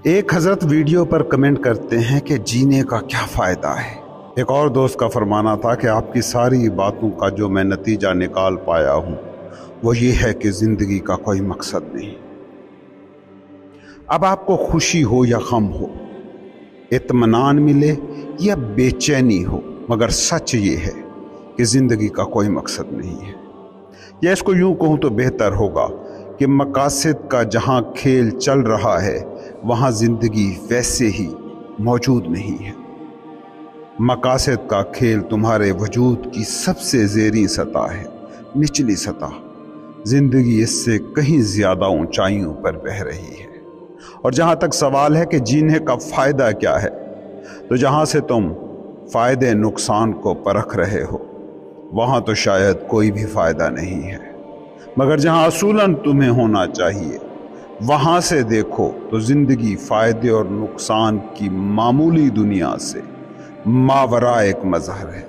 ایک حضرت ویڈیو پر کمنٹ کرتے ہیں کہ جینے کا کیا فائدہ ہے۔ ایک اور دوست کا فرمانا تھا کہ آپ کی ساری باتوں کا جو میں نتیجہ نکال پایا ہوں وہ یہ ہے کہ زندگی کا کوئی مقصد نہیں۔ اب آپ کو خوشی ہو یا غم ہو، اطمینان ملے یا بے چینی ہو، مگر سچ یہ ہے کہ زندگی کا کوئی مقصد نہیں ہے۔ یا اس کو یوں کہوں تو بہتر ہوگا کہ مقاصد کا جہاں کھیل چل رہا ہے وہاں زندگی ویسے ہی موجود نہیں ہے۔ مقاصد کا کھیل تمہارے وجود کی سب سے زیریں سطح ہے، نچلی سطح۔ زندگی اس سے کہیں زیادہ اونچائیوں پر بہہ رہی ہے۔ اور جہاں تک سوال ہے کہ جینے کا فائدہ کیا ہے، تو جہاں سے تم فائدے نقصان کو پرکھ رہے ہو وہاں تو شاید کوئی بھی فائدہ نہیں ہے، مگر جہاں اصولاً تمہیں ہونا چاہیے وہاں سے دیکھو تو زندگی فائدے اور نقصان کی معمولی دنیا سے ماورا ایک مظہر ہے۔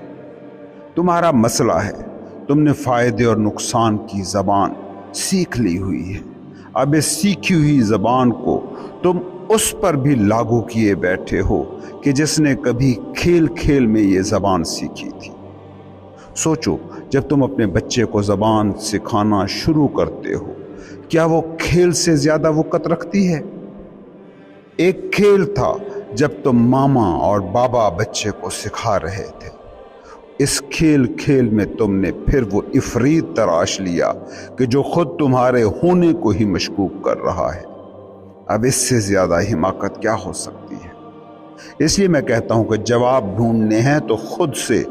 تمہارا مسئلہ ہے تم نے فائدے اور نقصان کی زبان سیکھ لی ہوئی ہے۔ اب اس سیکھی ہوئی زبان کو تم اس پر بھی لاگو کیے بیٹھے ہو کہ جس نے کبھی کھیل کھیل میں یہ زبان سیکھی تھی۔ سوچو، جب تم اپنے بچے کو زبان سکھانا شروع کرتے ہو کیا وہ کھیل سے زیادہ وقت رکھتی ہے؟ ایک کھیل تھا جب تم ماما اور بابا بچے کو سکھا رہے تھے۔ اس کھیل میں تم نے پھر وہ عفریت تراش لیا کہ جو خود تمہارے ہونے کو ہی مشکوک کر رہا ہے۔ اب اس سے زیادہ حماقت کیا ہو سکتی ہے؟ اس لیے میں کہتا ہوں کہ جواب ڈھونڈنے ہیں تو خود سے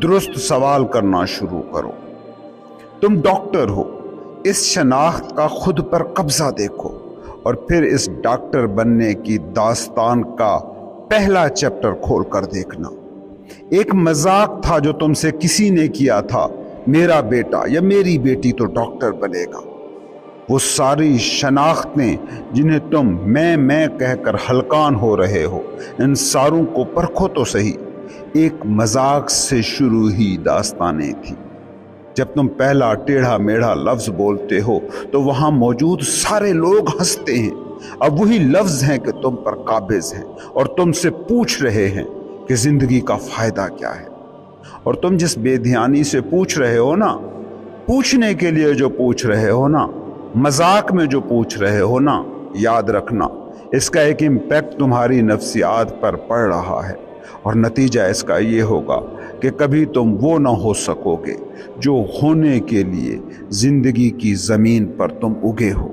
درست سوال کرنا شروع کرو۔ تم ڈاکٹر ہو، اس شناخت کا خود پر قبضہ دیکھو اور پھر اس ڈاکٹر بننے کی داستان کا پہلا چیپٹر کھول کر دیکھنا۔ ایک مذاق تھا جو تم سے کسی نے کیا تھا، میرا بیٹا یا میری بیٹی تو ڈاکٹر بنے گا۔ وہ ساری شناختیں جنہیں تم میں کہہ کر ہلکان ہو رہے ہو، ان ساروں کو پرکھو تو صحیح۔ ایک مذاق سے شروع ہی داستانیں تھی۔ جب تم پہلا ٹیڑھا میڑھا لفظ بولتے ہو تو وہاں موجود سارے لوگ ہنستے ہیں۔ اب وہی لفظ ہیں کہ تم پر قابض ہیں اور تم سے پوچھ رہے ہیں کہ زندگی کا فائدہ کیا ہے۔ اور تم جس بے دھیانی سے پوچھ رہے ہو نا، پوچھنے کے لیے جو پوچھ رہے ہو نا، مذاق میں جو پوچھ رہے ہو نا، یاد رکھنا اس کا ایک امپیکٹ تمہاری نفسیات پر پڑ رہا ہے، اور نتیجہ اس کا یہ ہوگا کہ کبھی تم وہ نہ ہو سکو گے جو ہونے کے لیے زندگی کی زمین پر تم اگے ہو۔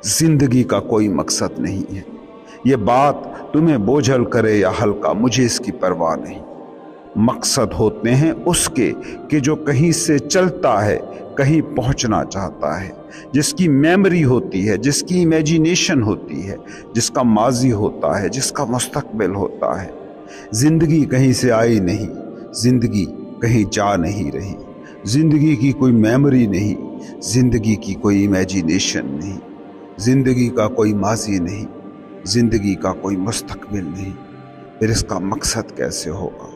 زندگی کا کوئی مقصد نہیں ہے۔ یہ بات تمہیں بوجھل کرے یا ہلکا، مجھے اس کی پرواہ نہیں۔ مقصد ہوتے ہیں اس کے کہ جو کہیں سے چلتا ہے کہیں پہنچنا چاہتا ہے، جس کی میموری ہوتی ہے، جس کی امیجینیشن ہوتی ہے، جس کا ماضی ہوتا ہے، جس کا مستقبل ہوتا ہے۔ زندگی کہیں سے آئی نہیں، زندگی کہیں جا نہیں رہی، زندگی کی کوئی میموری نہیں، زندگی کی کوئی امیجینیشن نہیں، زندگی کا کوئی ماضی نہیں، زندگی کا کوئی مستقبل نہیں۔ پھر اس کا مقصد کیسے ہوگا؟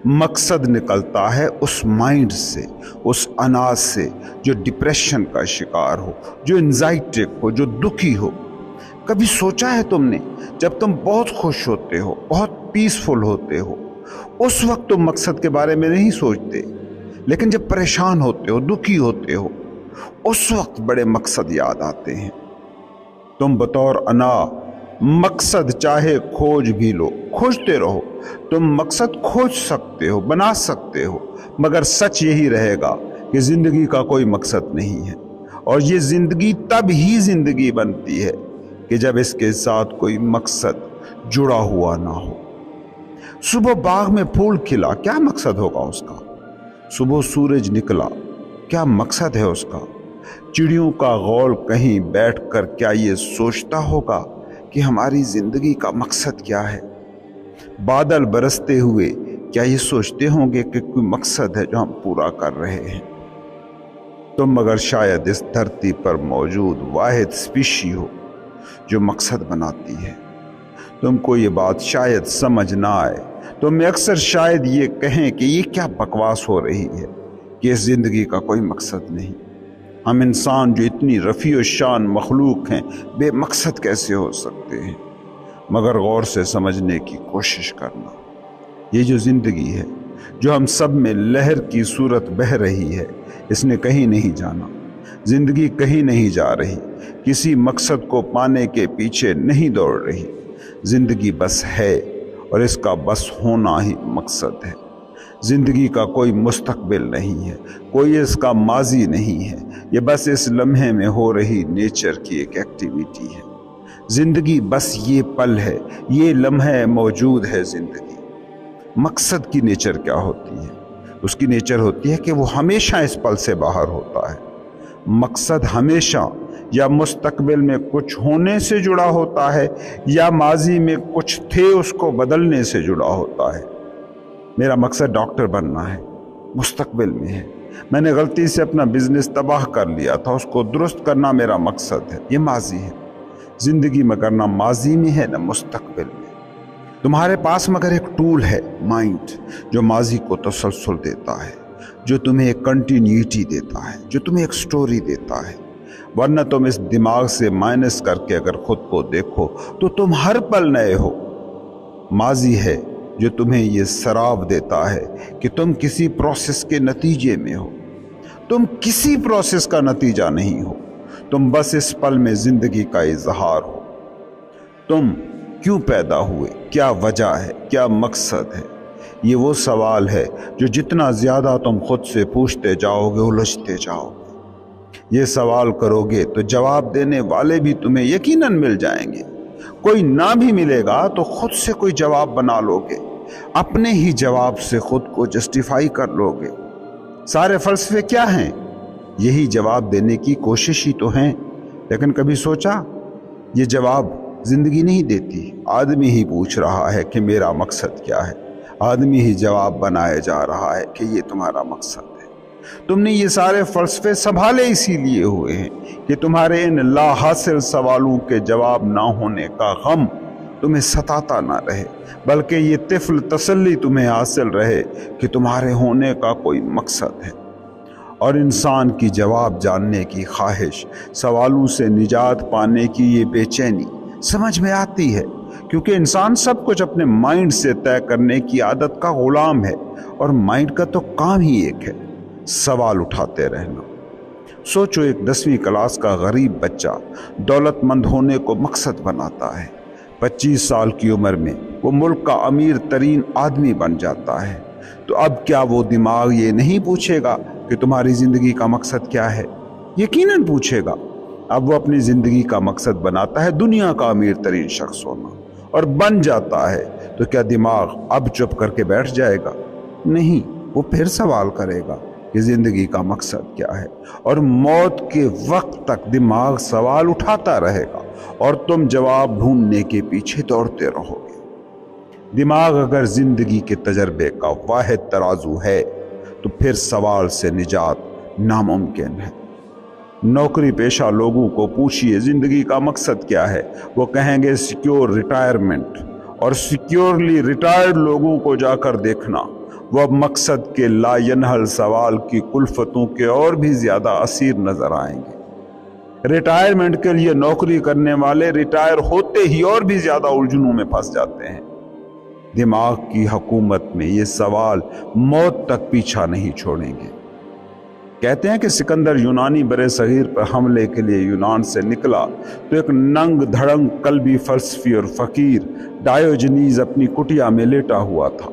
مقصد نکلتا ہے اس مائنڈ سے، اس اناج سے جو ڈپریشن کا شکار ہو، جو انزائٹک ہو، جو دکھی ہو۔ کبھی سوچا ہے تم نے جب تم بہت خوش ہوتے ہو، بہت پیسفل ہوتے ہو، اس وقت تم مقصد کے بارے میں نہیں سوچتے، لیکن جب پریشان ہوتے ہو، دکھی ہوتے ہو، اس وقت بڑے مقصد یاد آتے ہیں۔ تم بطور انا مقصد چاہے کھوج بھی لو، کھوجتے رہو، تم مقصد کھوج سکتے ہو، بنا سکتے ہو، مگر سچ یہی رہے گا کہ زندگی کا کوئی مقصد نہیں ہے۔ اور یہ زندگی تب ہی زندگی بنتی ہے کہ جب اس کے ساتھ کوئی مقصد جڑا ہوا نہ ہو۔ صبح باغ میں پھول کھلا، کیا مقصد ہوگا اس کا؟ صبح سورج نکلا، کیا مقصد ہے اس کا؟ چڑیوں کا غول کہیں بیٹھ کر کیا یہ سوچتا ہوگا کہ ہماری زندگی کا مقصد کیا ہے؟ بادل برستے ہوئے کیا یہ سوچتے ہوں گے کہ کوئی مقصد ہے جو ہم پورا کر رہے ہیں؟ تم مگر شاید اس دھرتی پر موجود واحد اسپیشی ہو جو مقصد بناتی ہے۔ تم کو یہ بات شاید سمجھ نہ آئے، تم اکثر شاید یہ کہیں کہ یہ کیا بکواس ہو رہی ہے، کہ इस ज़िंदगी का कोई मकसद नहीं। हम इंसान जो इतनी रफ़ी शान मखलूक हैं बेमकसद कैसे हो सकते हैं? मगर गौर से समझने की कोशिश करना, ये जो ज़िंदगी है जो हम सब में लहर की सूरत बह रही है, इसने कहीं नहीं जाना। ज़िंदगी कहीं नहीं जा रही, किसी मकसद को पाने के पीछे नहीं दौड़ रही। ज़िंदगी बस है और इसका बस होना ही मकसद है। ज़िंदगी का कोई मुस्तकबिल नहीं है, कोई इसका माजी नहीं है, ये बस इस लम्हे में हो रही नेचर की एक एक्टिविटी है। ज़िंदगी बस ये पल है, ये लम्हे मौजूद है ज़िंदगी। मकसद की नेचर क्या होती है? उसकी नेचर होती है कि वो हमेशा इस पल से बाहर होता है। मकसद हमेशा या मुस्तकबिल में कुछ होने से जुड़ा होता है या माजी में कुछ थे उसको बदलने से जुड़ा होता है। मेरा मकसद डॉक्टर बनना है, मुस्तकबिल में है। मैंने गलती से अपना बिजनेस तबाह कर लिया था, उसको दुरुस्त करना मेरा मकसद है, ये माजी है। ज़िंदगी में करना माजी में है न मुस्तकबिल में। तुम्हारे पास मगर एक टूल है, माइंड, जो माजी को तसलसल देता है, जो तुम्हें एक कंटिन्यूटी देता है, जो तुम्हें एक स्टोरी देता है। वरना तुम इस दिमाग से माइनस करके अगर खुद को देखो तो तुम हर पल नए हो। माजी है जो तुम्हें ये शराब देता है कि तुम किसी प्रोसेस के नतीजे में हो। तुम किसी प्रोसेस का नतीजा नहीं हो, तुम बस इस पल में ज़िंदगी का इजहार हो। तुम क्यों पैदा हुए, क्या वजह है, क्या मकसद है? ये वो सवाल है जो जितना ज़्यादा तुम खुद से पूछते जाओगे उलझते जाओगे। ये सवाल करोगे तो जवाब देने वाले भी तुम्हें यकीनन मिल जाएंगे। कोई ना भी मिलेगा तो खुद से कोई जवाब बना लोगे, अपने ही जवाब से खुद को जस्टिफाई कर लोगे। सारे फलसफे क्या हैं? यही जवाब देने की कोशिश ही तो हैं। लेकिन कभी सोचा ये जवाब जिंदगी नहीं देती, आदमी ही पूछ रहा है कि मेरा मकसद क्या है। आदमी ही जवाब बनाया जा रहा है कि ये तुम्हारा मकसद है। तुमने ये सारे फलसफे संभाले इसीलिए हुए हैं कि तुम्हारे इन ला हासिल सवालों के जवाब ना होने का गम तुम्हें सताता ना रहे, बल्कि ये तिफल तसल्ली तुम्हें हासिल रहे कि तुम्हारे होने का कोई मकसद है। और इंसान की जवाब जानने की ख्वाहिश, सवालों से निजात पाने की ये बेचैनी समझ में आती है, क्योंकि इंसान सब कुछ अपने माइंड से तय करने की आदत का गुलाम है। और माइंड का तो काम ही एक है, सवाल उठाते रहना। सोचो, एक 10वीं क्लास का गरीब बच्चा दौलतमंद होने को मकसद बनाता है। 25 साल की उम्र में वो मुल्क का अमीर तरीन आदमी बन जाता है। तो अब क्या वो दिमाग ये नहीं पूछेगा कि तुम्हारी ज़िंदगी का मकसद क्या है? यकीनन पूछेगा। अब वो अपनी ज़िंदगी का मकसद बनाता है दुनिया का अमीर तरीन शख्स होना, और बन जाता है। तो क्या दिमाग अब चुप करके बैठ जाएगा? नहीं, वो फिर सवाल करेगा कि ज़िंदगी का मकसद क्या है। और मौत के वक्त तक दिमाग सवाल उठाता रहेगा और तुम जवाब ढूंढने के पीछे दौड़ते रहोगे। दिमाग अगर ज़िंदगी के तजर्बे का वाहिद तराजू है तो फिर सवाल से निजात नामुमकिन है। नौकरी पेशा लोगों को पूछिए ज़िंदगी का मकसद क्या है, वो कहेंगे सिक्योर रिटायरमेंट। और सिक्योरली रिटायर्ड लोगों को जाकर देखना, वो अब मकसद के लायनहल सवाल की कुल्फतों के और भी ज़्यादा असीर नज़र आएंगे। रिटायरमेंट के लिए नौकरी करने वाले रिटायर होते ही और भी ज़्यादा उलझनों में फंस जाते हैं। दिमाग की हुकूमत में ये सवाल मौत तक पीछा नहीं छोड़ेंगे। कहते हैं कि सिकंदर यूनानी बरे सगीर पर हमले के लिए यूनान से निकला तो एक नंग धड़ंग कल्बी फलसफी और फ़कीर डायोजनीज अपनी कुटिया में लेटा हुआ था।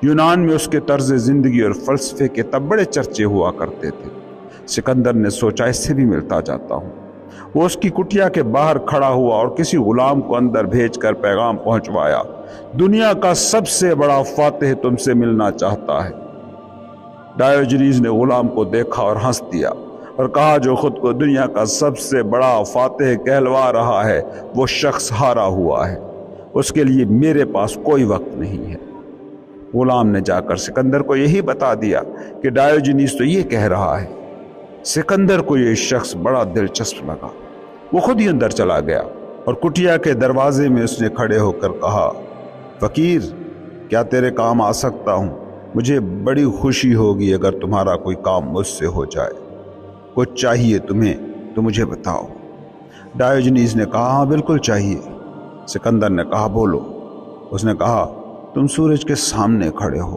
यूनान में उसके तर्ज ज़िंदगी और फ़लसफ़े के तब बड़े चर्चे हुआ करते थे। सिकंदर ने सोचा इससे भी मिलता जाता हूँ। वो उसकी कुटिया के बाहर खड़ा हुआ और किसी गुलाम को अंदर भेजकर पैगाम पहुंचवाया, दुनिया का सबसे बड़ा फातिह तुमसे मिलना चाहता है। डायोजनीज ने गुलाम को देखा और हंस दिया और कहा, जो खुद को दुनिया का सबसे बड़ा फातिह कहलवा रहा है वो शख्स हारा हुआ है, उसके लिए मेरे पास कोई वक्त नहीं है। गुलाम ने जाकर सिकंदर को यही बता दिया कि डायोजनीज तो ये कह रहा है। सिकंदर को ये शख्स बड़ा दिलचस्प लगा। वो खुद ही अंदर चला गया और कुटिया के दरवाजे में उसने खड़े होकर कहा, फ़कीर क्या तेरे काम आ सकता हूँ? مجھے بڑی خوشی ہوگی اگر تمہارا کوئی کام مجھ سے ہو جائے۔ کچھ چاہیے تمہیں تو مجھے بتاؤ۔ ڈایوجنیز نے کہا ہاں بالکل چاہیے۔ سکندر نے کہا بولو۔ اس نے کہا تم سورج کے سامنے کھڑے ہو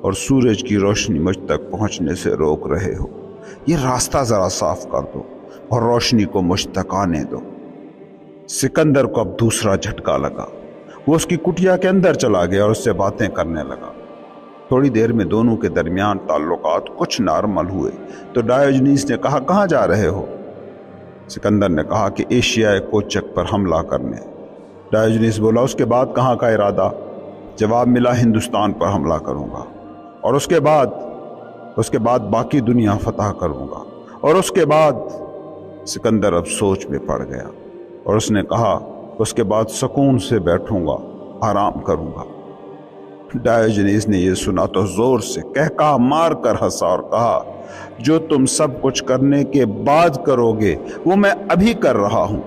اور سورج کی روشنی مجھ تک پہنچنے سے روک رہے ہو۔ یہ راستہ ذرا صاف کر دو اور روشنی کو مجھ تک آنے دو۔ سکندر کو اب دوسرا جھٹکا لگا۔ وہ اس کی کٹیا کے اندر چلا گیا اور اس سے باتیں کرنے لگا۔ تھوڑی دیر میں دونوں کے درمیان تعلقات کچھ نارمل ہوئے تو ڈایوجنیز نے کہا کہاں جا رہے ہو؟ سکندر نے کہا کہ ایشیائے کوچک پر حملہ کرنے۔ ڈایوجنیز بولا اس کے بعد کہاں کا ارادہ؟ جواب ملا ہندوستان پر حملہ کروں گا اور اس کے بعد باقی دنیا فتح کروں گا اور اس کے بعد سکندر اب سوچ میں پڑ گیا اور اس نے کہا اس کے بعد سکون سے بیٹھوں گا، آرام کروں گا۔ ڈایوجنیز نے یہ سنا تو زور سے کہا مار کر ہنسا اور کہا جو تم سب کچھ کرنے کے بعد کرو گے وہ میں ابھی کر رہا ہوں،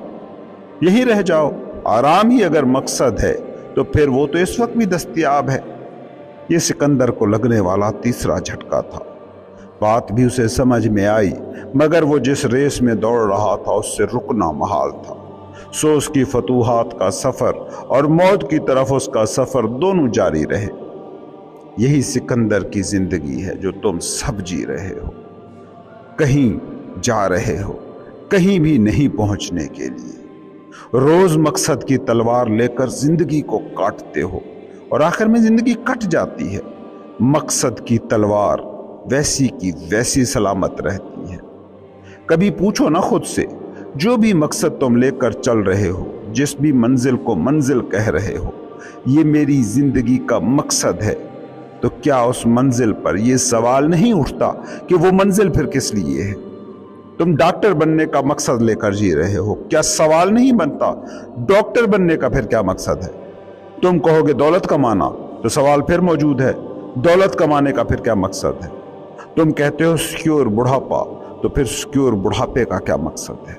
یہی رہ جاؤ۔ آرام ہی اگر مقصد ہے تو پھر وہ تو اس وقت بھی دستیاب ہے۔ یہ سکندر کو لگنے والا تیسرا جھٹکا تھا۔ بات بھی اسے سمجھ میں آئی مگر وہ جس ریس میں دوڑ رہا تھا اس سے رکنا محال تھا۔ سو اس کی فتوحات کا سفر اور موت کی طرف اس کا سفر دونوں جاری رہے۔ یہی سکندر کی زندگی ہے جو تم سب جی رہے ہو، کہیں جا رہے ہو، کہیں بھی نہیں پہنچنے کے لیے۔ روز مقصد کی تلوار لے کر زندگی کو کاٹتے ہو اور آخر میں زندگی کٹ جاتی ہے۔ مقصد کی تلوار ویسی کی ویسی سلامت رہتی ہے۔ کبھی پوچھو نا خود سے، جو بھی مقصد تم لے کر چل رہے ہو، جس بھی منزل کو منزل کہہ رہے ہو، یہ میری زندگی کا مقصد ہے، تو کیا اس منزل پر یہ سوال نہیں اٹھتا کہ وہ منزل پھر کس لیے ہے؟ تم ڈاکٹر بننے کا مقصد لے کر جی رہے ہو، کیا سوال نہیں بنتا ڈاکٹر بننے کا پھر کیا مقصد ہے؟ تم کہو گے دولت کمانا تو سوال پھر موجود ہے، دولت کمانے کا پھر کیا مقصد ہے؟ تم کہتے ہو سیکیور بڑھاپا تو پھر سیکیور بڑھاپے کا کیا مقصد ہے؟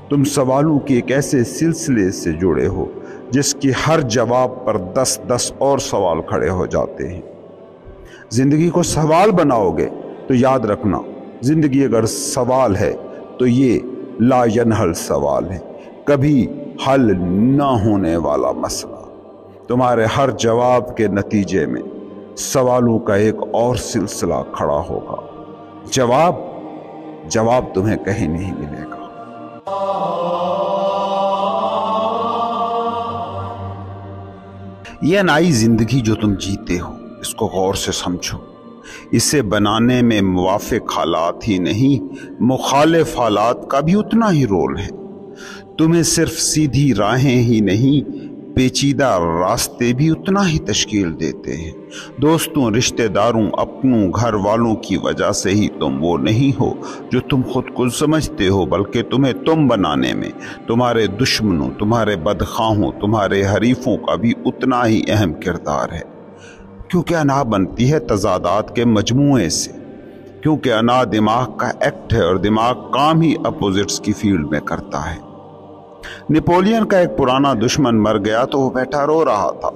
تم سوالوں کے ایک ایسے سلسلے سے جڑے ہو جس کی ہر جواب پر 10 اور سوال کھڑے ہو جاتے ہیں۔ زندگی کو سوال بناؤ گے تو یاد رکھنا، زندگی اگر سوال ہے تو یہ لا ینحل سوال ہے، کبھی حل نہ ہونے والا مسئلہ۔ تمہارے ہر جواب کے نتیجے میں سوالوں کا ایک اور سلسلہ کھڑا ہوگا۔ جواب تمہیں کہیں نہیں ملے گا۔ یہ نئی زندگی جو تم جیتے ہو، اس کو غور سے سمجھو۔ اسے بنانے میں موافق حالات ہی نہیں، مخالف حالات کا بھی اتنا ہی رول ہے۔ تمہیں صرف سیدھی راہیں ہی نہیں، پیچیدہ راستے بھی اتنا ہی تشکیل دیتے ہیں۔ دوستوں، رشتہ داروں، اپنوں، گھر والوں کی وجہ سے ہی تم وہ نہیں ہو جو تم خود کو سمجھتے ہو، بلکہ تمہیں تم بنانے میں تمہارے دشمنوں، تمہارے بدخواہوں، تمہارے حریفوں کا بھی اتنا ہی اہم کردار ہے۔ کیونکہ انا بنتی ہے تضادات کے مجموعے سے، کیونکہ انا دماغ کا ایکٹ ہے اور دماغ کام ہی اپوزٹس کی فیلڈ میں کرتا ہے۔ نپولین کا ایک پرانا دشمن مر گیا تو وہ بیٹھا رو رہا تھا۔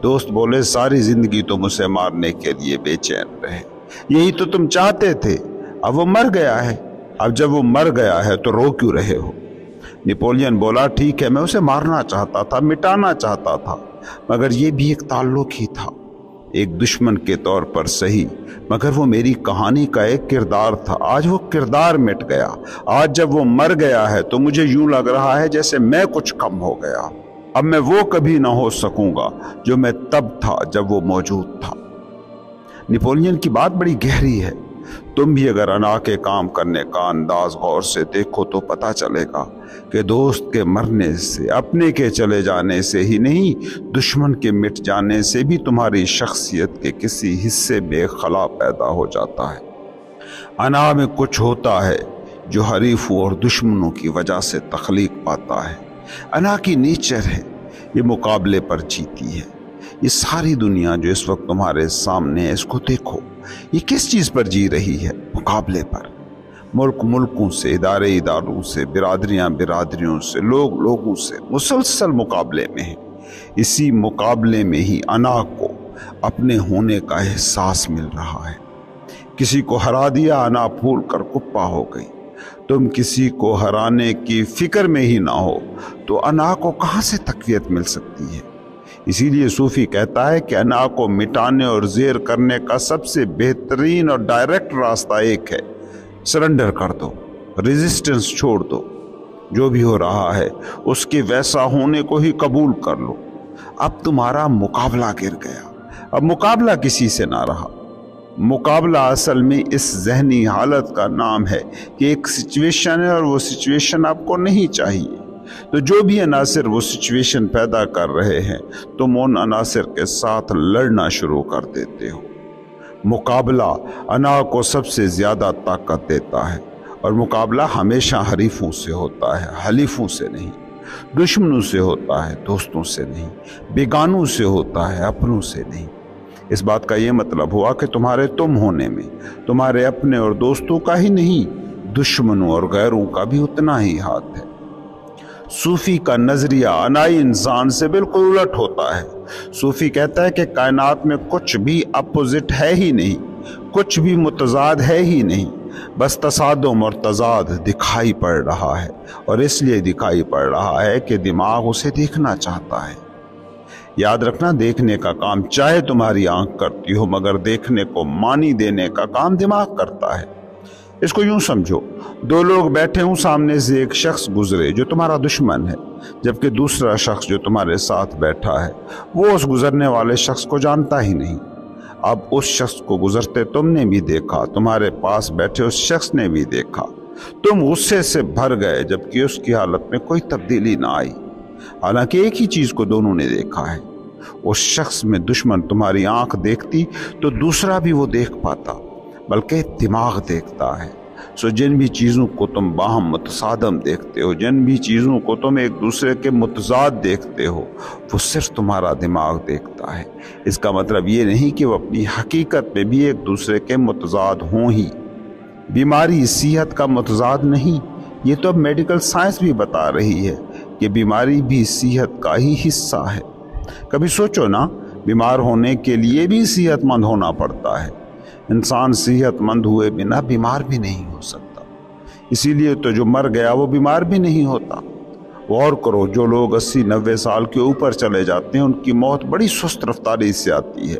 دوست بولے ساری زندگی تم اسے مارنے کے لیے بے چین رہے، یہی تو تم چاہتے تھے، اب وہ مر گیا ہے، اب جب وہ مر گیا ہے تو رو کیوں رہے ہو؟ نپولین بولا ٹھیک ہے، میں اسے مارنا چاہتا تھا، مٹانا چاہتا تھا، مگر یہ بھی ایک تعلق ہی تھا، ایک دشمن کے طور پر صحیح، مگر وہ میری کہانی کا ایک کردار تھا۔ آج وہ کردار مٹ گیا، آج جب وہ مر گیا ہے تو مجھے یوں لگ رہا ہے جیسے میں کچھ کم ہو گیا، اب میں وہ کبھی نہ ہو سکوں گا جو میں تب تھا جب وہ موجود تھا۔ نپولین کی بات بڑی گہری ہے۔ تم بھی اگر انا کے کام کرنے کا انداز غور سے دیکھو تو پتہ چلے گا کہ دوست کے مرنے سے، اپنے کے چلے جانے سے ہی نہیں، دشمن کے مٹ جانے سے بھی تمہاری شخصیت کے کسی حصے میں خلا پیدا ہو جاتا ہے۔ انا میں کچھ ہوتا ہے جو حریفوں اور دشمنوں کی وجہ سے تخلیق پاتا ہے۔ انا کی نیچر ہے، یہ مقابلے پر جیتی ہے۔ یہ ساری دنیا جو اس وقت تمہارے سامنے ہے، اس کو دیکھو، یہ کس چیز پر جی رہی ہے؟ مقابلے پر۔ ملک ملکوں سے، ادارے اداروں سے، برادریاں برادریوں سے، لوگوں سے مسلسل مقابلے میں ہیں۔ اسی مقابلے میں ہی انا کو अपने होने का एहसास मिल रहा है। किसी को हरा दिया, अना फूल कर कुप्पा हो गई। तुम किसी को हराने की फिक्र में ही ना हो तो अना को कहाँ से तकवीत मिल सकती है। इसीलिए सूफी कहता है कि अना को मिटाने और ज़ेर करने का सबसे बेहतरीन और डायरेक्ट रास्ता एक है, सरेंडर कर दो, रेजिस्टेंस छोड़ दो। जो भी हो रहा है उसके वैसा होने को ही कबूल कर लो। अब तुम्हारा मुकाबला गिर गया। अब मुकाबला किसी से ना रहा। मुकाबला असल में इस जहनी हालत का नाम है कि एक सिचुएशन है और वो सिचुएशन आपको नहीं चाहिए। तो जो भी अनासिर वो सिचुएशन पैदा कर रहे हैं, तुम उन अनासिर के साथ लड़ना शुरू कर देते हो। मुकाबला अना को सबसे ज़्यादा ताकत देता है और मुकाबला हमेशा हरीफों से होता है, हलीफों से नहीं। दुश्मनों से होता है, दोस्तों से नहीं। बेगानों से होता है, अपनों से नहीं। इस बात का ये मतलब हुआ कि तुम्हारे तुम होने में तुम्हारे अपने और दोस्तों का ही नहीं, दुश्मनों और गैरों का भी उतना ही हाथ है। सूफी का नजरिया अनाई इंसान से बिल्कुल उलट होता है। सूफी कहता है कि कायनात में कुछ भी अपोजिट है ही नहीं, कुछ भी मुतजाद है ही नहीं, बस तसादुम और तजाद दिखाई पड़ रहा है। और इसलिए दिखाई पड़ रहा है कि दिमाग उसे देखना चाहता है। याद रखना, देखने का काम चाहे तुम्हारी आंख करती हो, मगर देखने को मानी देने का काम दिमाग करता है। इसको यूं समझो, दो लोग बैठे हों, सामने से एक शख्स गुजरे जो तुम्हारा दुश्मन है, जबकि दूसरा शख्स जो तुम्हारे साथ बैठा है वो उस गुजरने वाले शख्स को जानता ही नहीं। अब उस शख्स को गुजरते तुमने भी देखा, तुम्हारे पास बैठे उस शख्स ने भी देखा। तुम गुस्से से भर गए जबकि उसकी हालत में कोई तब्दीली ना आई। हालांकि एक ही चीज को दोनों ने देखा है। उस शख्स में दुश्मन तुम्हारी आंख देखती तो दूसरा भी वो देख पाता, बल्कि दिमाग देखता है। सो जिन भी चीज़ों को तुम बाहम मुतसादम देखते हो, जिन भी चीज़ों को तुम एक दूसरे के मुतजाद देखते हो, वो सिर्फ तुम्हारा दिमाग देखता है। इसका मतलब ये नहीं कि वो अपनी हकीकत में भी एक दूसरे के मुतजाद हों ही। बीमारी सेहत का मुतजाद नहीं, ये तो अब मेडिकल साइंस भी बता रही है कि बीमारी भी सेहत का ही हिस्सा है। कभी सोचो ना, बीमार होने के लिए भी सेहतमंद होना पड़ता है। इंसान सेहतमंद हुए बिना बीमार भी नहीं हो सकता। इसीलिए तो जो मर गया वो बीमार भी नहीं होता। गौर करो, जो लोग 80-90 साल के ऊपर चले जाते हैं उनकी मौत बड़ी सुस्त रफ्तारी से आती है,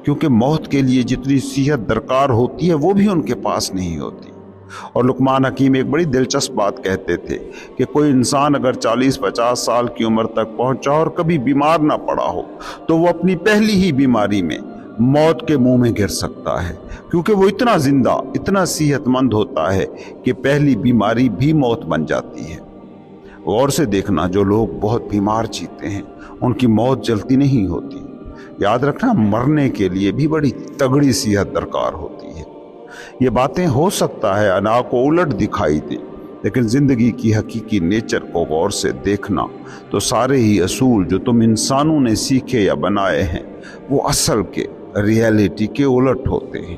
क्योंकि मौत के लिए जितनी सेहत दरकार होती है वो भी उनके पास नहीं होती। और लुकमान हकीम एक बड़ी दिलचस्प बात कहते थे कि कोई इंसान अगर 40-50 साल की उम्र तक पहुंचा और कभी बीमार ना पड़ा हो तो वो अपनी पहली ही बीमारी में मौत के मुंह में गिर सकता है, क्योंकि वो इतना जिंदा, इतना सेहतमंद होता है कि पहली बीमारी भी मौत बन जाती है। गौर से देखना, जो लोग बहुत बीमार जीते हैं उनकी मौत जल्दी नहीं होती। याद रखना, मरने के लिए भी बड़ी तगड़ी सेहत दरकार होती है। ये बातें हो सकता है अना को उलट दिखाई दे, लेकिन जिंदगी की हकीकी नेचर को गौर से देखना तो सारे ही असूल जो तुम इंसानों ने सीखे या बनाए हैं वो असल के, रियलिटी के उलट होते हैं।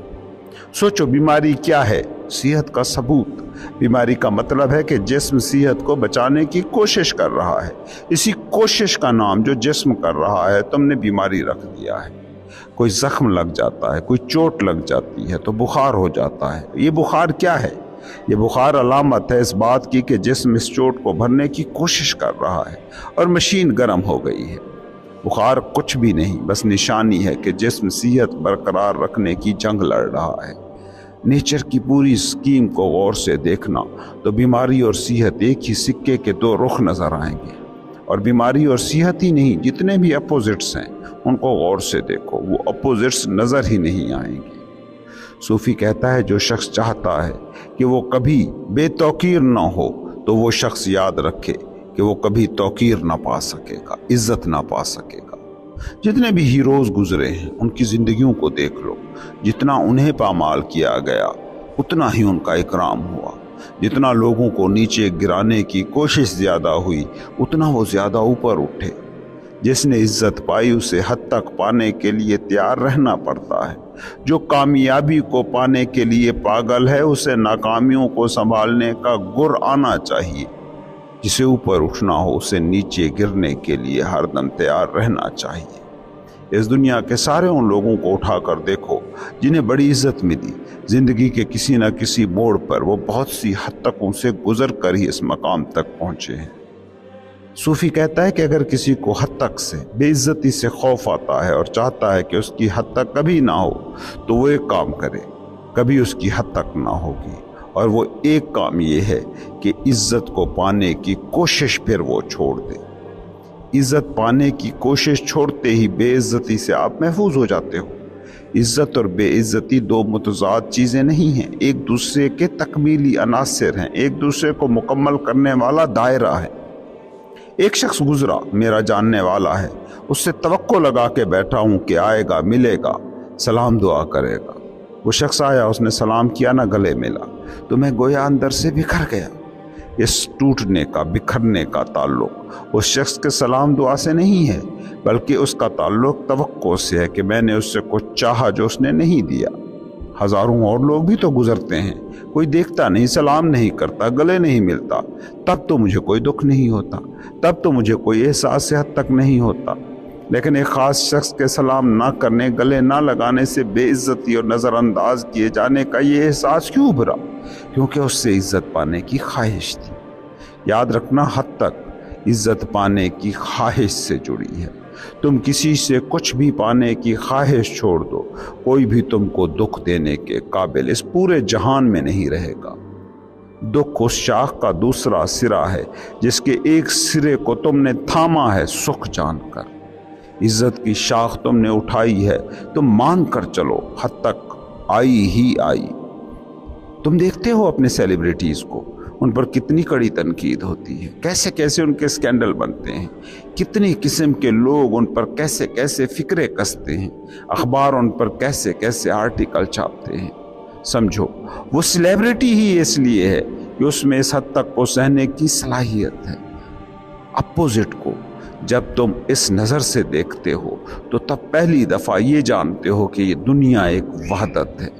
सोचो, बीमारी क्या है? सेहत का सबूत। बीमारी का मतलब है कि जिस्म सेहत को बचाने की कोशिश कर रहा है। इसी कोशिश का नाम जो जिस्म कर रहा है तुमने बीमारी रख दिया है। कोई जख्म लग जाता है, कोई चोट लग जाती है तो बुखार हो जाता है। ये बुखार क्या है? ये बुखार अलामत है इस बात की कि जिस्म इस चोट को भरने की कोशिश कर रहा है और मशीन गर्म हो गई है। बुखार कुछ भी नहीं, बस निशानी है कि जिस्म सेहत बरकरार रखने की जंग लड़ रहा है। नेचर की पूरी स्कीम को गौर से देखना तो बीमारी और सेहत एक ही सिक्के के दो रुख नजर आएंगे। और बीमारी और सेहत ही नहीं, जितने भी अपोजिट्स हैं उनको गौर से देखो, वो अपोजिट्स नजर ही नहीं आएंगे। सूफी कहता है, जो शख्स चाहता है कि वो कभी बेतौकीर ना हो तो वो शख्स याद रखे कि वो कभी तौकीर ना पा सकेगा, इज्जत ना पा सकेगा। जितने भी हीरोज गुजरे हैं उनकी जिंदगियों को देख लो, जितना उन्हें पामाल किया गया उतना ही उनका इकराम हुआ। जितना लोगों को नीचे गिराने की कोशिश ज्यादा हुई उतना वो ज्यादा ऊपर उठे। जिसने इज्जत पाई उसे हद तक पाने के लिए तैयार रहना पड़ता है। जो कामयाबी को पाने के लिए पागल है उसे नाकामियों को संभालने का गुर आना चाहिए। जिसे ऊपर उठना हो उसे नीचे गिरने के लिए हरदम तैयार रहना चाहिए। इस दुनिया के सारे उन लोगों को उठा कर देखो जिन्हें बड़ी इज्जत मिली, जिंदगी के किसी न किसी मोड़ पर वो बहुत सी हद तक उनसे गुजर कर ही इस मकाम तक पहुंचे हैं। सूफी कहता है कि अगर किसी को हद तक से बेइज्जती से खौफ आता है और चाहता है कि उसकी हद तक कभी ना हो, तो वो एक काम करे, कभी उसकी हद तक ना होगी। और वो एक काम ये है कि इज्जत को पाने की कोशिश फिर वो छोड़ दे। इज्जत पाने की कोशिश छोड़ते ही बेइज्जती से आप महफूज हो जाते हो। इज्जत और बेइज्जती दो मुतजाद चीज़ें नहीं हैं, एक दूसरे के तकमीली अनासिर हैं, एक दूसरे को मुकम्मल करने वाला दायरा है। एक शख्स गुजरा, मेरा जानने वाला है, उससे तवक्को लगा के बैठा हूँ कि आएगा, मिलेगा, सलाम दुआ करेगा। वो शख्स आया, उसने सलाम किया, ना गले मिला, तो मैं गोया अंदर से बिखर गया। इस टूटने का, बिखरने का ताल्लुक उस शख्स के सलाम दुआ से नहीं है, बल्कि उसका ताल्लुक तवक्को से है कि मैंने उससे कुछ चाहा जो उसने नहीं दिया। हजारों और लोग भी तो गुजरते हैं, कोई देखता नहीं, सलाम नहीं करता, गले नहीं मिलता, तब तो मुझे कोई दुख नहीं होता, तब तो मुझे कोई एहसास से हद तक नहीं होता। लेकिन एक ख़ास शख्स के सलाम ना करने, गले ना लगाने से बेइज्जती और नज़रअंदाज किए जाने का ये एहसास क्यों उभरा? क्योंकि उससे इज्जत पाने की ख्वाहिश थी। याद रखना, हद तक इज्जत पाने की ख्वाहिश से जुड़ी है। तुम किसी से कुछ भी पाने की ख्वाहिश छोड़ दो, कोई भी तुमको दुख देने के काबिल इस पूरे जहान में नहीं रहेगा। दुख उस शाख का दूसरा सिरा है जिसके एक सिरे को तुमने थामा है सुख जानकर। इज्जत की शाख तुमने उठाई है तो मान कर चलो, हद तक आई ही आई। तुम देखते हो अपने सेलिब्रिटीज को, उन पर कितनी कड़ी तनकीद होती है, कैसे कैसे उनके स्कैंडल बनते हैं, कितनी किस्म के लोग उन पर कैसे कैसे फिक्रे कसते हैं, अखबार उन पर कैसे कैसे आर्टिकल छापते हैं। समझो, वो सेलिब्रिटी ही इसलिए है कि उसमें इस हद तक को सहने की सलाहियत है। अपोजिट को जब तुम इस नज़र से देखते हो तो तब पहली दफ़ा ये जानते हो कि ये दुनिया एक वहदत है।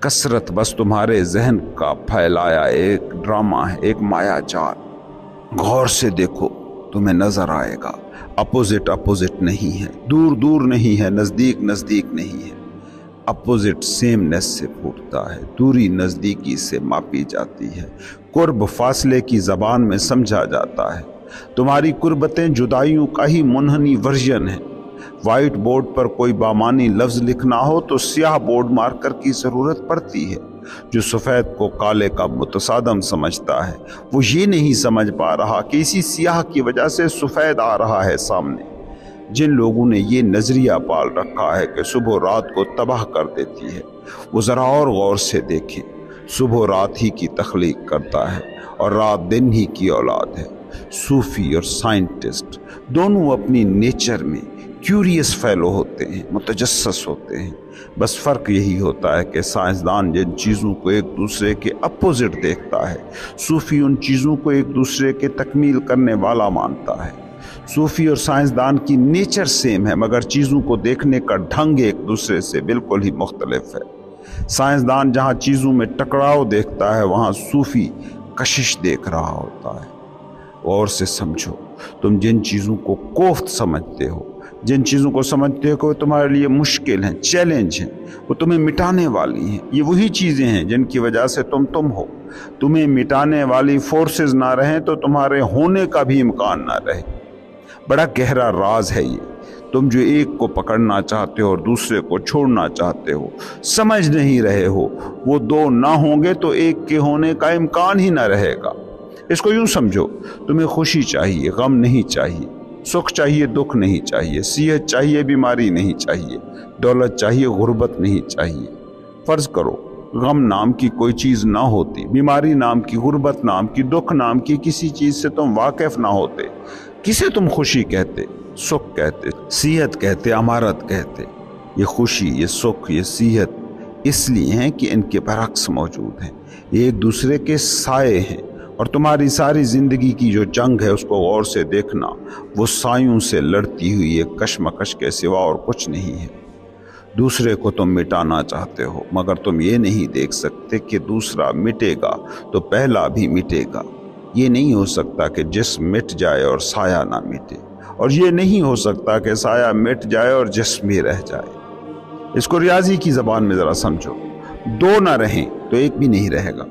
कसरत बस तुम्हारे जहन का फैलाया एक ड्रामा है, एक माया जाल। गौर से देखो, तुम्हें नजर आएगा अपोजिट अपोजिट नहीं है, दूर दूर नहीं है, नज़दीक नज़दीक नहीं है। अपोजिट सेमनेस से फूटता है, दूरी नज़दीकी से मापी जाती है, कुर्ब फासले की ज़बान में समझा जाता है। तुम्हारी कुर्बतें जुदाइयों का ही मुनहनी वर्जन है। वाइट बोर्ड पर कोई बामानी लफ्ज़ लिखना हो तो स्याह बोर्ड मार्कर की ज़रूरत पड़ती है। जो सफ़ेद को काले का मुतसादम समझता है, वो ये नहीं समझ पा रहा कि इसी स्याह की वजह से सफ़ेद आ रहा है सामने। जिन लोगों ने ये नज़रिया पाल रखा है कि सुबह रात को तबाह कर देती है, वो ज़रा और गौर से देखें। सुबह रात ही की तख्लीक करता है और रात दिन ही की औलाद है। सूफी और साइंटिस्ट दोनों अपनी नेचर में क्यूरियस फेलो होते हैं, मुतजस्सस होते हैं। बस फ़र्क यही होता है कि साइंसदान जिन चीज़ों को एक दूसरे के अपोजिट देखता है, सूफी उन चीज़ों को एक दूसरे के तकमील करने वाला मानता है। सूफी और साइंसदान की नेचर सेम है, मगर चीज़ों को देखने का ढंग एक दूसरे से बिल्कुल ही मुख्तलिफ है। साइंसदान जहाँ चीज़ों में टकराव देखता है, वहाँ सूफी कशिश देख रहा होता है। और से समझो, तुम जिन चीज़ों को कोफ्त समझते हो, जिन चीज़ों को समझते हो कि तुम्हारे लिए मुश्किल हैं, चैलेंज हैं, वो तुम्हें मिटाने वाली हैं। ये वही चीज़ें हैं जिनकी वजह से तुम हो। तुम्हें मिटाने वाली फोर्सेस ना रहें तो तुम्हारे होने का भी इम्कान ना रहे। बड़ा गहरा राज है ये। तुम जो एक को पकड़ना चाहते हो और दूसरे को छोड़ना चाहते हो, समझ नहीं रहे हो। वो दो ना होंगे तो एक के होने का इम्कान ही ना रहेगा। इसको यूं समझो, तुम्हें खुशी चाहिए, गम नहीं चाहिए, सुख चाहिए, दुख नहीं चाहिए, सेहत चाहिए, बीमारी नहीं चाहिए, दौलत चाहिए, गुर्बत नहीं चाहिए। फर्ज करो गम नाम की कोई चीज़ ना होती, बीमारी नाम की, गुर्बत नाम की, दुख नाम की किसी चीज़ से तुम वाकिफ ना होते, किसे तुम खुशी कहते, सुख कहते, सेहत कहते, अमारत कहते? ये खुशी, ये सुख, ये सेहत इसलिए हैं कि इनके बरक्स मौजूद हैं, एक दूसरे के साए हैं। और तुम्हारी सारी ज़िंदगी की जो जंग है उसको गौर से देखना, वो सायों से लड़ती हुई एक कश्मकश के सिवा और कुछ नहीं है। दूसरे को तुम मिटाना चाहते हो, मगर तुम ये नहीं देख सकते कि दूसरा मिटेगा तो पहला भी मिटेगा। ये नहीं हो सकता कि जिस्म मिट जाए और साया ना मिटे, और ये नहीं हो सकता कि साया मिट जाए और जिस्म भी रह जाए। इसको रियाजी की ज़बान में ज़रा समझो, दो ना रहें तो एक भी नहीं रहेगा।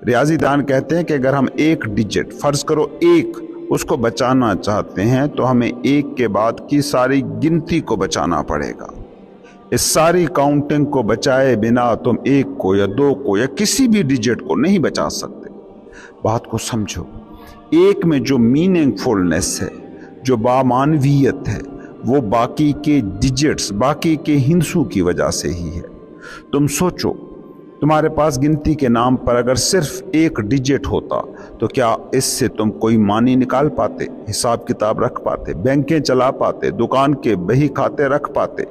रियाजी दान कहते हैं कि अगर हम एक डिजिट, फर्ज करो एक, उसको बचाना चाहते हैं तो हमें एक के बाद की सारी गिनती को बचाना पड़ेगा। इस सारी काउंटिंग को बचाए बिना तुम एक को या दो को या किसी भी डिजिट को नहीं बचा सकते। बात को समझो, एक में जो मीनिंगफुलनेस है, जो बामानवियत है, वो बाकी के डिजिट्स, बाकी के हिंसों की वजह से ही है। तुम सोचो, तुम्हारे पास गिनती के नाम पर अगर सिर्फ एक डिजिट होता तो क्या इससे तुम कोई मानी निकाल पाते, हिसाब किताब रख पाते, बैंकें चला पाते, दुकान के बही खाते रख पाते,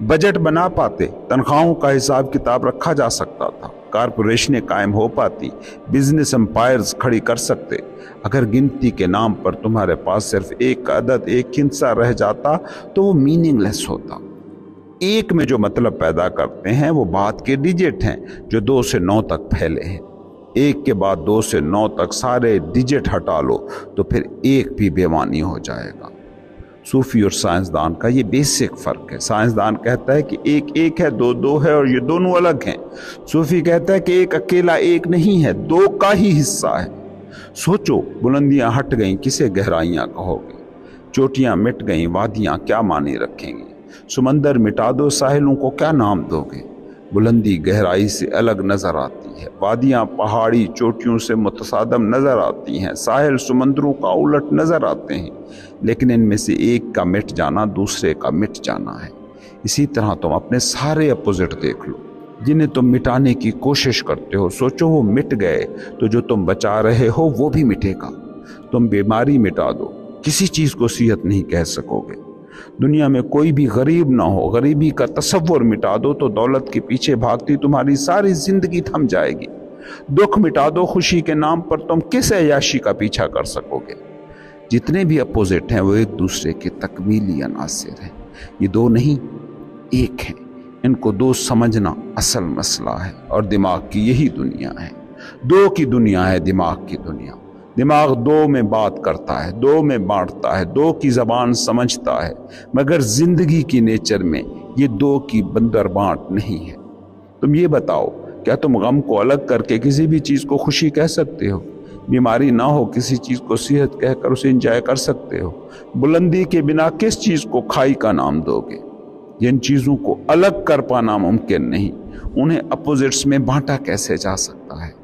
बजट बना पाते, तनख्वाहों का हिसाब किताब रखा जा सकता था, कारपोरेशनें कायम हो पाती, बिजनेस एम्पायर्स खड़ी कर सकते। अगर गिनती के नाम पर तुम्हारे पास सिर्फ एक अदद, एक हिस्सा रह जाता तो वो मीनिंगलेस होता। एक में जो मतलब पैदा करते हैं वो बाद के डिजिट हैं जो 2 से 9 तक फैले हैं। एक के बाद 2 से 9 तक सारे डिजिट हटा लो तो फिर एक भी बेमानी हो जाएगा। सूफी और साइंसदान का ये बेसिक फ़र्क है। साइंसदान कहता है कि एक एक है, दो दो है और ये दोनों अलग हैं। सूफी कहता है कि एक अकेला एक नहीं है, दो का ही हिस्सा है। सोचो, बुलंदियां हट गईं, किसे गहराइयां कहोगे? चोटियां मिट गईं, वादियां क्या मानी रखेंगी? समंदर मिटा दो, साहिलों को क्या नाम दोगे? बुलंदी गहराई से अलग नजर आती है, वादियां पहाड़ी चोटियों से मुतसादम नजर आती हैं, साहिल समंदरों का उलट नजर आते हैं, लेकिन इनमें से एक का मिट जाना दूसरे का मिट जाना है। इसी तरह तुम अपने सारे अपोजिट देख लो, जिन्हें तुम मिटाने की कोशिश करते हो, सोचो वो मिट गए तो जो तुम बचा रहे हो वो भी मिटेगा। तुम बीमारी मिटा दो, किसी चीज को सेहत नहीं कह सकोगे। दुनिया में कोई भी गरीब ना हो, गरीबी का तसव्वुर मिटा दो तो दौलत के पीछे भागती तुम्हारी सारी जिंदगी थम जाएगी। दुख मिटा दो, खुशी के नाम पर तुम किस अय्याशी का पीछा कर सकोगे? जितने भी अपोजिट हैं वो एक दूसरे के तकमीली अनासिर हैं। ये दो नहीं, एक हैं। इनको दो समझना असल मसला है और दिमाग की यही दुनिया है। दो की दुनिया है दिमाग की दुनिया। दिमाग दो में बात करता है, दो में बांटता है, दो की ज़बान समझता है, मगर ज़िंदगी की नेचर में ये दो की बंदर बांट नहीं है। तुम ये बताओ, क्या तुम गम को अलग करके किसी भी चीज़ को खुशी कह सकते हो? बीमारी ना हो किसी चीज़ को सेहत कहकर उसे एंजॉय कर सकते हो? बुलंदी के बिना किस चीज़ को खाई का नाम दोगे? जिन चीज़ों को अलग कर पाना मुमकिन नहीं, उन्हें अपोजिट्स में बांटा कैसे जा सकता है?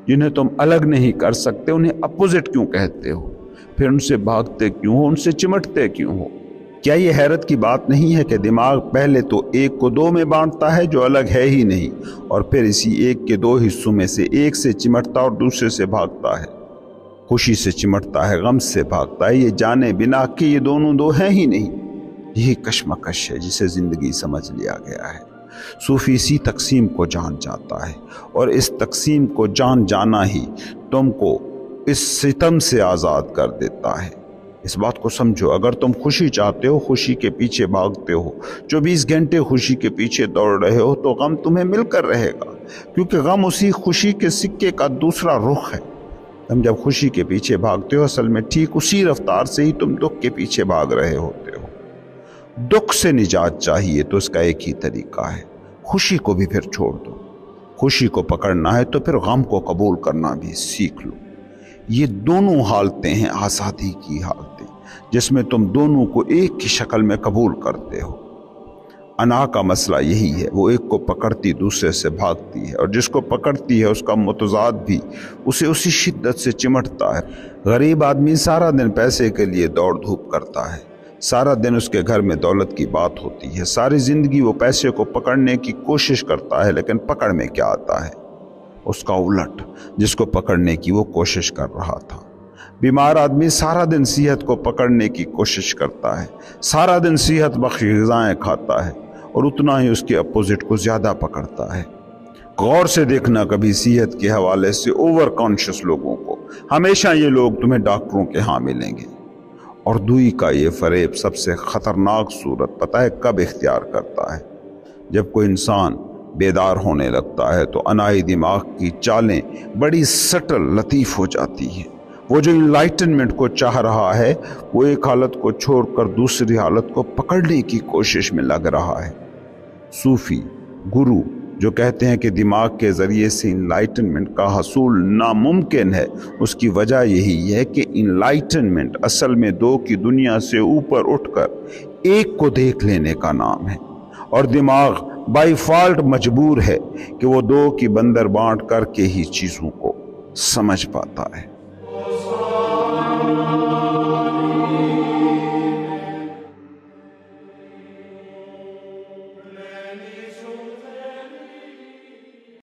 जिन्हें तुम अलग नहीं कर सकते उन्हें अपोजिट क्यों कहते हो? फिर उनसे भागते क्यों हो, उनसे चिमटते क्यों हो? क्या ये हैरत की बात नहीं है कि दिमाग पहले तो एक को दो में बांटता है जो अलग है ही नहीं, और फिर इसी एक के दो हिस्सों में से एक से चिमटता और दूसरे से भागता है। खुशी से चिमटता है, गम से भागता है, ये जाने बिना कि ये दोनों दो हैं ही नहीं। यही कश्मकश है जिसे ज़िंदगी समझ लिया गया है। सूफी इसी तकसीम को जान जाता है और इस तकसीम को जान जाना ही तुमको इस सितम से आज़ाद कर देता है। इस बात को समझो, अगर तुम खुशी चाहते हो, खुशी के पीछे भागते हो, 24 घंटे खुशी के पीछे दौड़ रहे हो, तो गम तुम्हें मिलकर रहेगा, क्योंकि गम उसी खुशी के सिक्के का दूसरा रुख है। तुम जब खुशी के पीछे भागते हो, असल में ठीक उसी रफ्तार से ही तुम दुख के पीछे भाग रहे होते हो। दुख से निजात चाहिए तो इसका एक ही तरीका है, खुशी को भी फिर छोड़ दो। खुशी को पकड़ना है तो फिर गम को कबूल करना भी सीख लो। ये दोनों हालतें हैं आज़ादी की हालतें, जिसमें तुम दोनों को एक की शक्ल में कबूल करते हो। अना का मसला यही है, वो एक को पकड़ती दूसरे से भागती है, और जिसको पकड़ती है उसका मुतजाद भी उसे उसी शिद्दत से चिमटता है। गरीब आदमी सारा दिन पैसे के लिए दौड़ धूप करता है, सारा दिन उसके घर में दौलत की बात होती है, सारी ज़िंदगी वो पैसे को पकड़ने की कोशिश करता है, लेकिन पकड़ में क्या आता है? उसका उलट, जिसको पकड़ने की वो कोशिश कर रहा था। बीमार आदमी सारा दिन सेहत को पकड़ने की कोशिश करता है, सारा दिन सेहत बख्श ग़िज़ाएँ खाता है, और उतना ही उसके अपोजिट को ज़्यादा पकड़ता है। गौर से देखना कभी सेहत के हवाले से ओवर कॉन्शियस लोगों को, हमेशा ये लोग तुम्हें डॉक्टरों के यहाँ मिलेंगे। और दुई का ये फरेब सबसे ख़तरनाक सूरत पता है कब इख्तियार करता है? जब कोई इंसान बेदार होने लगता है तो अनाई दिमाग की चालें बड़ी सटल लतीफ़ हो जाती हैं। वो जो इनलाइटनमेंट को चाह रहा है वो एक हालत को छोड़कर दूसरी हालत को पकड़ने की कोशिश में लग रहा है। सूफी गुरु जो कहते हैं कि दिमाग के जरिए से इनलाइटनमेंट का हसूल नामुमकिन है, उसकी वजह यही है कि इनलाइटनमेंट असल में दो की दुनिया से ऊपर उठकर एक को देख लेने का नाम है, और दिमाग बाय डिफॉल्ट मजबूर है कि वो दो की बंदर बांट करके ही चीज़ों को समझ पाता है।